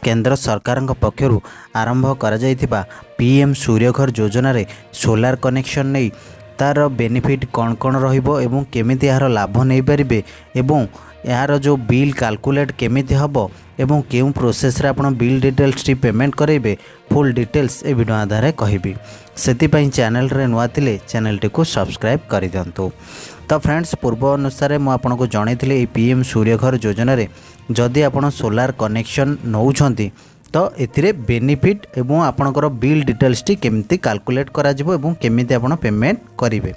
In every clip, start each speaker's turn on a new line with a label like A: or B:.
A: केंद्र सरकार पक्षर आरंभ कर पीएम सूर्य घर योजना रे सोलार कनेक्शन नहीं तार बेनिफिट कौन कौन रहिबो एवं केमिति यार लाभ नहीं पारे एवं यार जो बिल कैलकुलेट केमिति हबो एवं केउ प्रोसेस रे आपण बिल डिटेल्स टी पेमेंट करेबे फुल डिटेल्स ए वीडियो आधार कहिबी सेति पई चैनल रे नुआ थिले चैनल टी को सब्सक्राइब कर दियंतु। तो फ्रेंड्स पूर्व अनुसार मु आपनको जणैथिले ए पीएम सूर्य घर योजना रे जदि आपण सोलार कनेक्शन नौछंती तो एथिरे बेनिफिट एवं आपणकर बिल डिटेल्स टी केमिति कैलकुलेट करा जिवो एवं केमिति आपण पेमेंट करिवे।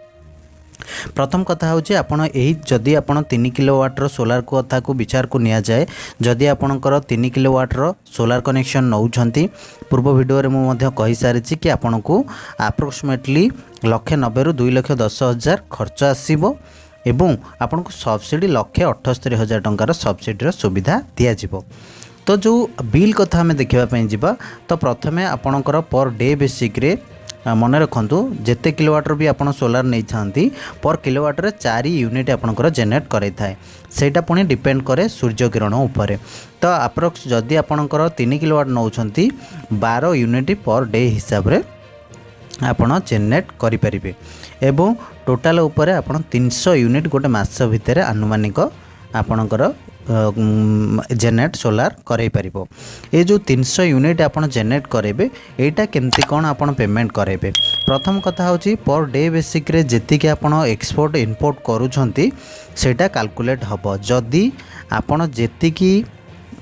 A: प्रथम कथा होची आपण एही जदि आपण 3 किलोवाट रो सोलार को कथा को विचार को निया जाए जदि आपणकर 3 किलोवाट रो सोलार कनेक्शन नौछंती पूर्व वीडियो रे मु मध्य कहि सारिछि कि आपण को अप्रोक्सीमेटली 190 रु 2,10,000 खर्च आसीबो एवं आपण को सब्सिडी 1,78,000 टंकार सब्सिडी सुविधा दिया जिवो। तो जो बिल कथा हमें देखा जावा तो प्रथमे आपणकर पर डे बेसिक रे मन रखु जिते किलोवाटर भी आप सोलार नहीं था पर किलोवाटर 4 यूनिट आपंकर जेनेट करे थाए सेटा पुणी डिपेंड करे सूर्य किरण उपर। तो अप्रोक्स जदि आपंकर 3 किलोवाट नौ 12 यूनिट पर डे हिसाब से आपण जेनेट करें एवं टोटाल उपर आप 300 यूनिट गोटे मास भितर आनुमानिक आपणकर जेनेट सोलार करे परिबो। ए जो 300 यूनिट आपण जेनेट करेबे एटा केमती कोन आपण पेमेंट करेबे। प्रथम कथा होची पर डे बेसिक रे जेति के आपण एक्सपोर्ट इंपोर्ट करूछंती सेटा कैलकुलेट हबो। जदी आपण जेति की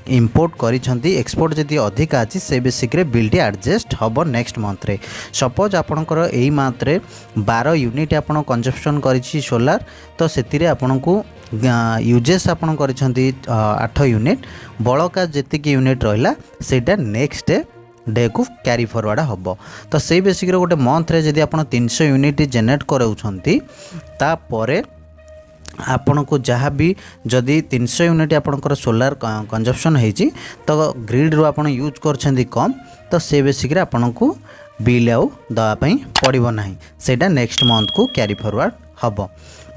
A: इंपोर्ट करिछंती एक्सपोर्ट जदी अधिक अछि से बेसिक रे बिल टी एडजस्ट हबो नेक्स्ट मंथ रे। सपोज आपणकर एई मंथ रे 12 यूनिट आपण कंजप्शन करिछि सोलार तो सेति रे आपण को यूजेस आपण करिछंती 8 यूनिट बळका जेति की यूनिट रहिला सेटा नेक्स्ट डे को कैरी फॉरवर्ड हबो। तो सेई बेसिक रे गोटे मंथ रे जदी आपण 300 यूनिट जेनेट कराउछंती ता परे आपण को जहाँ भी जदि 300 यूनिट आपणकर सोलार कंजप्शन होती तो ग्रिड रू आपण यूज कर कम तो से बेसिक रे आपण को बिल आउ दवाई पड़ो ना सेटा नेक्स्ट मंथ को कैरी फॉरवर्ड हम।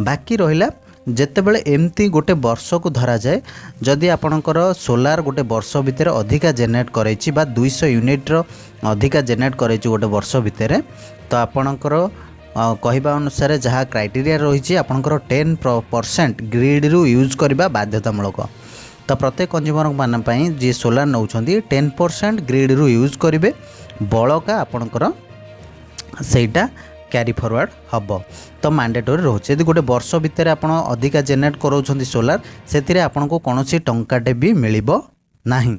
A: बाकी रहा जिते बड़े एमती गोटे वर्ष को धरा जाए जदि आपणकर सोलार गोटे वर्ष भितर अधिका जेनेट करैछि बा 200 यूनिट रो अधिका जेनेट करैछि गोटे वर्ष भितर तो आपणकर कहवा अनुसार जहाँ क्राइटेरिया रही आपंकर 10% ग्रिड रू यूज करने बाध्यतामूलक। तो प्रत्येक कंज्यूमर मान जी सोलार नौ 10% ग्रिड रू यूज करेंगे बड़का आपणकर सेटा कैरी फॉरवर्ड हम। तो मैंडेटरी रोचे यदि गोटे वर्ष भितर आप अधिका जेनेट कराउछंती सोलार से आपको कौन टंकाटे भी मिलिबो नहीं।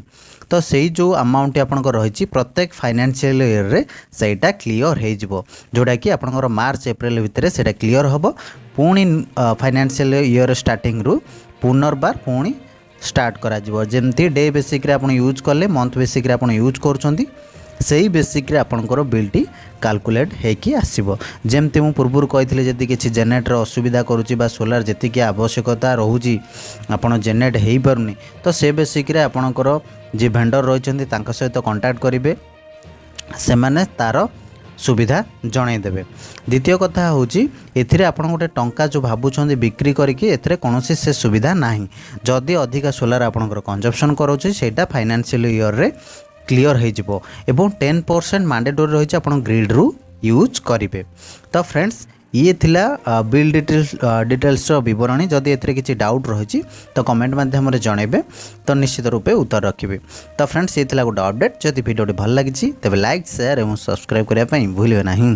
A: तो से जो अमाउंट आपंकर रही प्रत्येक फाइनेंशियल ईयर रे सेटा क्लियर हो जोटा कि आपंकर मार्च एप्रिल भितर सेटा क्लियर हम पुणी फाइनेंशियल ईयर स्टार्टिंग रु पुनर्बार पुणी स्टार्ट करा जिवो। जेमती डे बेसिक रे आपण यूज कले मंथ बेसिक रे आपण यूज करूछंती सेही बेसिक रे आपणकर बिल टी कैलकुलेट हेकी आसीबो। जेमती मु पूर्व कहिथिले जदि किछि जेनेट रो असुविधा करूची बा सोलार जति कि आवश्यकता रहूची आपण जेनेट हेई परनी तो से बेसिक रे आपणकर जे वेंडर रहिचंती तांका सहित कांटेक्ट करिवे से माने तार सुविधा जणाई देबे। द्वितीय कथा होची एथिरे आपण गोटे टंका जो भाबुछंती बिक्री करिकि एथिरे कोनोसी से सुविधा नाही। जदि अधिका सोलार आपणकर कंजप्शन करूची सेटा फाइनेंशियल ईयर रे क्लियर हो जिवो एवं 10% मैंडेटरी रही आपण ग्रिड रू यूज करेंगे। तो फ्रेंड्स ये थिला बिल डिटेल्स विवरणी जदि एथिरे किछि डाउट रही तो कमेंट माध्यम जनइबे तो निश्चित रूपे उत्तर रखिबे। तो फ्रेंड्स ये थिला गोटे अपडेट जदि वीडियो भल लगी तेज लाइक शेयर और सब्सक्राइब करने भूलिए नहीं।